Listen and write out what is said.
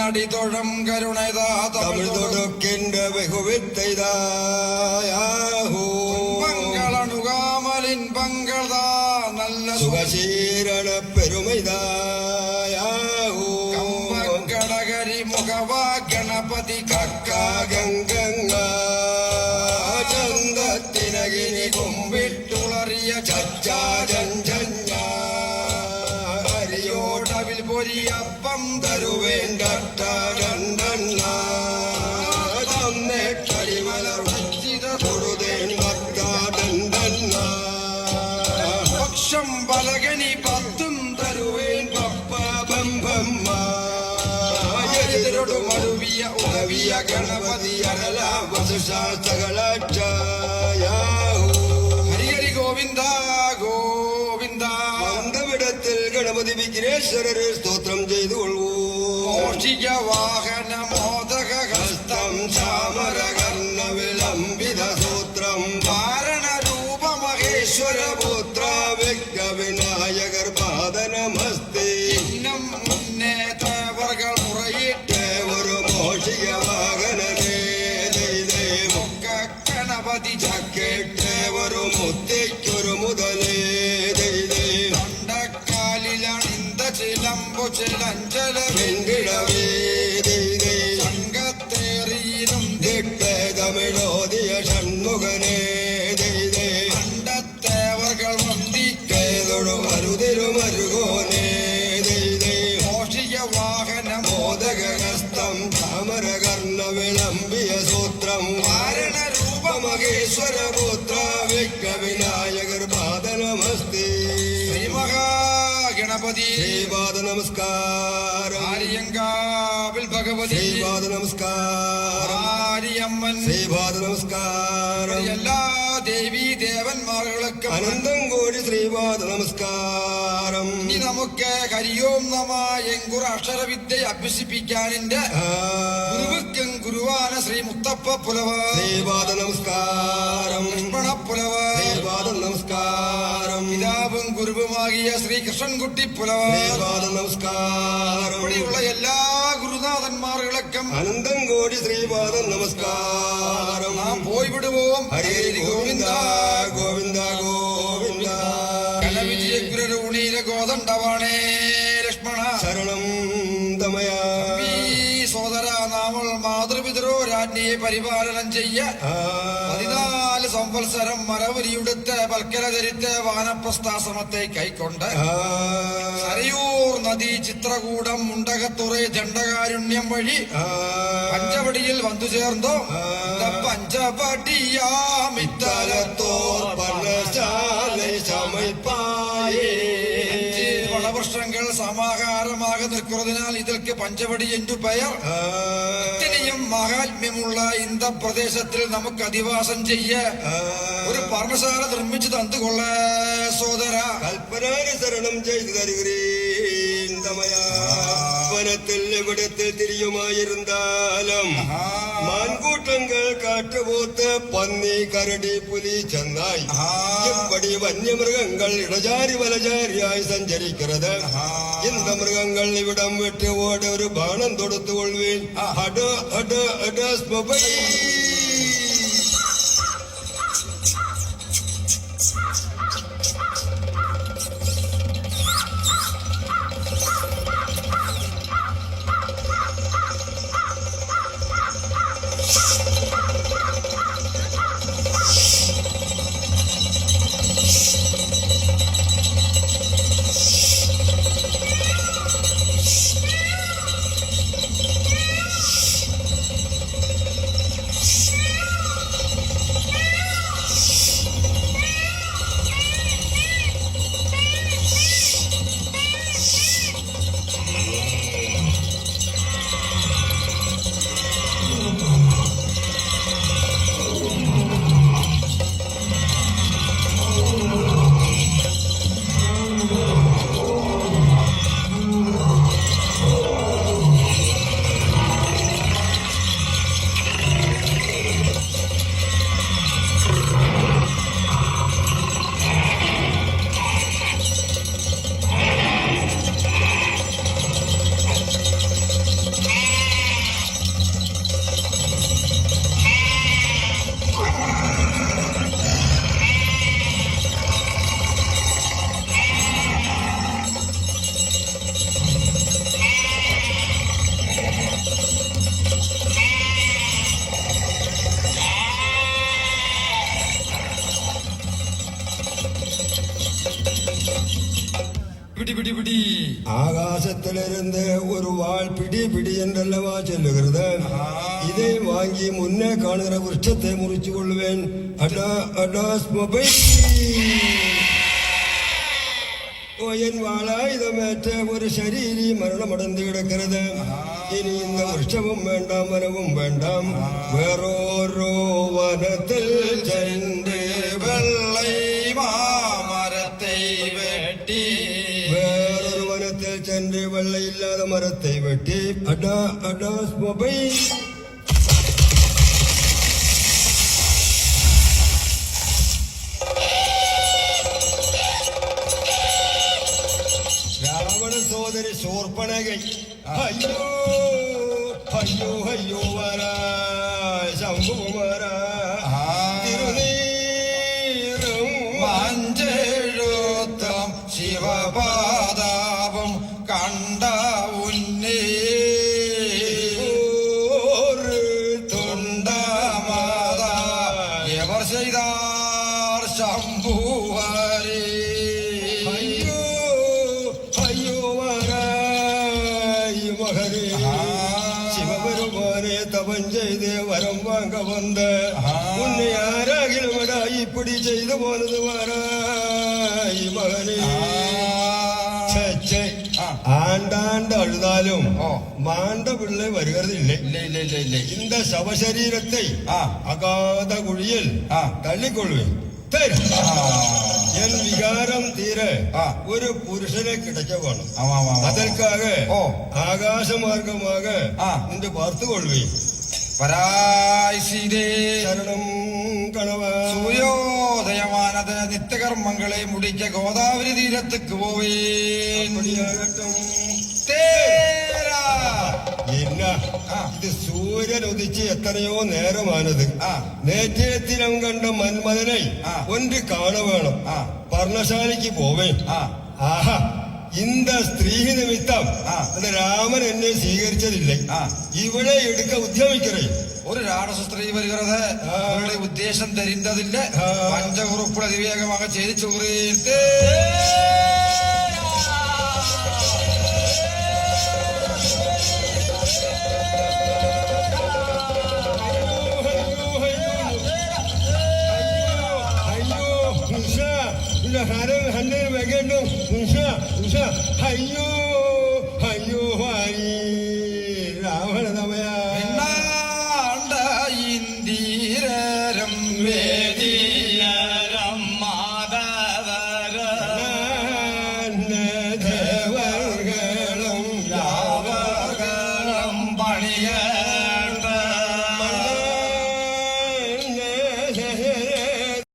അടിതൊഴം കരുണതാ തമിഴ് തൊടുക്കിന്റെ ബഹുവിത്തൈതായാഹൂ പങ്കളണുകാമലിൻ നല്ല സുഖശീരണ പെരുമൈതായാഹൂ കടകരി മുഖവാ ഗണപതി കക്കാഗംഗ ചന്തത്തിനകിനി കുമ്പിട്ടുളറിയ ചച്ചാജഞ്ച അരിയോടവിൽ പൊരിയപ്പം തരുവേണ്ട തന്നേ കളിമലർ തൊടുതേൻ ഭക്താടന്ന പക്ഷം പലകനി പത്തും തരുവേൻ പപ്പ മരുവിയ ഉളവിയ ഗണപതി അരല വസുശാസ്തകളാച്ചായാഹൂ ഹരിഹരി ഗോവിന്ദ ഗോവിന്ദ അന്തവിടത്തിൽ ഗണപതി വിഘ്നേശ്വരരെ സ്തോത്രം ചെയ്തുകൊള്ളൂ മോഷിക വാഹന മോദക ഹസ്തം ചാമരകർണ വിളംബിത സൂത്രം വാരണ രൂപ മഹേശ്വര പുത്ര വ്യക്ത വിനായകർ പാദനമസ്തേ ഇന്നും മുന്നേ തേവർകൾ മുറയിട്ട് ഒരു മോഷിക വാഹനനേ മുക്ക ഗണപതി കേട്ടേ ഒരു മുത്തയ്ക്കൊരു മുതലേ തൊണ്ടക്കാലിലണിന്ത ചിലമ്പു ചിലഞ്ചല വെങ്കിടവേ സംഘത്തേറിയിലും തമിഴോദിയ ഷൺമുഖനേ കണ്ടത്തേവർകൾ തൊഴു മരുതിരുമരുകോനേ മോഷിക വാഹനം മോദകഹസ്തം താമരകർണ വിളംബിയ സൂത്രം വാരണ രൂപ മഹേശ്വര പുത്ര വ്യക്ത വിനായകർ പാദനമസ്തേ ഗണപതി ശ്രീപാദ നമസ്കാരം ആര്യങ്കാവിൽ ഭഗവതി ശ്രീപാദ നമസ്കാരം ആര്യമ്മൻ ശ്രീപാദ നമസ്കാരം എല്ലാ ദേവീ ദേവന്മാர்களுക്കും അനന്തം കോടി ശ്രീപാദ നമസ്കാരം ഇനി നമുക്ക് ഹരിയോം നമ എങ്കുറ അക്ഷരവിദ്യ അഭ്യസിപ്പിക്കാൻ എന്റെ ഗുരുവുക്കും ഗുരുവാന ശ്രീ മുത്തപ്പ പുലവ ശ്രീപാദ നമസ്കാരം ലക്ഷ്മണ പുലവ ശ്രീപാദ നമസ്കാരം പിതാവും ഗുരുവുമാകിയ ശ്രീ കൃഷ്ണൻകുട്ടി പുലവ ശ്രീപാദ നമസ്കാരം ഇവിടെയുള്ള എല്ലാ ഗുരുനാഥന്മാர்களுക്കും അനന്തം കോടി ശ്രീപാദ നമസ്കാരം നാം പോയി വിടുவோം ഹരി ഗോവിന്ദ ഗോവിന്ദ ഗോവിന്ദ കലവിജയ ഗുരുണീല ഗോദണ്ഡവാണേ ലക്ഷ്മണ ശരണം തമയ സോദര നാമൾ മാതൃപിതരോ രാജ്ഞിയെ പരിപാലനം ചെയ്യ 14 സംവത്സരം മരവരിയുടുത്ത് പൽക്കരധരിത്ത് വാനപ്രസ്ഥാശ്രമത്തെ കൈക്കൊണ്ട് സരയൂർ നദി ചിത്രകൂടം മുണ്ടകത്തുറ ജണ്ടകാരുണ്യം വഴി പഞ്ചവടിയിൽ വന്നു ചേർന്നോ പഞ്ചവടിയാമിത്തലത്തോർ പർണശാലൈ സമൽപ്പായേ വളവർഷങ്ങൾ സമാഹാരமாக നിൽക്കുന്നതിനാൽ ഇതിൽക്ക് പഞ്ചവടി എന്നു പെയർ ഇത്രയും മഹാത്മ്യമുള്ള ഇന്ത പ്രദേശത്തിൽ നമുക്ക് അധിവാസം ചെയ്യ ഒരു പർണശാല നിർമ്മിച്ചു തന്നുകൊള്ള സോദര കൽപ്പനാനുസരണം ചെയ്തു തരുகிறேன் എവിടത്തിൽ തിരിയുമായിരുന്നാലും മാൻകൂട്ടങ്ങൾ കാട്ടുപോത്ത് പന്നി കരടി പുലി ചെന്നായി എപ്പടി വന്യമൃഗങ്ങൾ ഇടചാരി വലചാരിയായി സഞ്ചരിക്കുന്നത് இந்த மிருகங்கள் இவிடம் விட்டு ஓட ஒரு பானம் தொடுத்து கொள்வேன் பிடி ஆகாசத்திலிருந்து ஒரு வாள் பிடி பிடி என்றல்லவா சொல்லுகிறது. இதை வாங்கி முன்னே காணுகிற விருட்சத்தை முறிச்சு கொள்வேன். அடாஸ் மொபைல் என் வாளாயுதமேற்ற ஒரு ശരീരി മരണമടந்து കിടക്കുന്നത്. ഇനി இந்த വൃക്ഷവും വേണ്ടാം വനവും വേണ്ടാം. വേറോരോ വനത്തിൽ ചെന്ന് வெள்ளை மாமரத்தை வெட்டி വേറൊരു വനത്തിൽ ചെന്ന് വെള്ളയില്ലാതെ മരത്തെ വെട്ടി. അഡാസ് മൊബൈൽ സോദരി ശൂർപ്പണകൈ അയ്യോ അയ്യോ അയ്യോ വരാ ശംഭുമാരാ തിരുനീറും മഞ്ചെഴുത്തം ശിവപാദാപം കണ്ട ഉന്നേ തുണ്ടമാതാ എവർ ചെയ്താർ ശംഭുവരേ தவம் செய்து வரம் வாங்க வந்த உன்னை யாராகிலுமடா இப்படி செய்து போனது வாராய் மகனே. ஆண்டாண்டு அழுதாலும் மாண்ட பிள்ளை வருகிறதில்லை. இந்த சவசரீரத்தை அகாத குழியில் தள்ளிக்கொள்வேன். என் விகாரம் தீர ஒரு புருஷனை கிடைக்க வேணும். அதற்காக ஆகாச மார்க்கமாக இன்று பார்த்து கொள்வேன். ശരണം கணவா. സൂര്യോദയമാനത് നിത്യകർമ്മങ്ങളെ മുടിക്ക ഗോദാവരി തീരത്തേക്ക് പോവേൻ. என்ன இது சூரியன் உதிச்சு எத்தனையோ நேரமானது. நேற்றே தினம் கண்ட மன்மதனை ஒன்று காண வேணும். പർണശാലയ്ക്ക് പോവേൻ. ആഹാ இந்த സ്ത്രീ നിമിത്തം അത് രാമൻ എന്നെ സ്വീകരിച്ചതില്ലേ. ഇവിടെ എടുക്ക ഉദ്യമിக்கிறேன். ഒരു രാക്ഷസ സ്ത്രീ വരുகிறது. അവരുടെ ഉദ്ദേശം തരുന്നതില്ല. പഞ്ചകുറുപ്പുള അതിവേഗமாக ചെയ്ത് ചോറിയിട്ട് ഹരം ഹണ്ണ വെക്കണം. അയ്യോ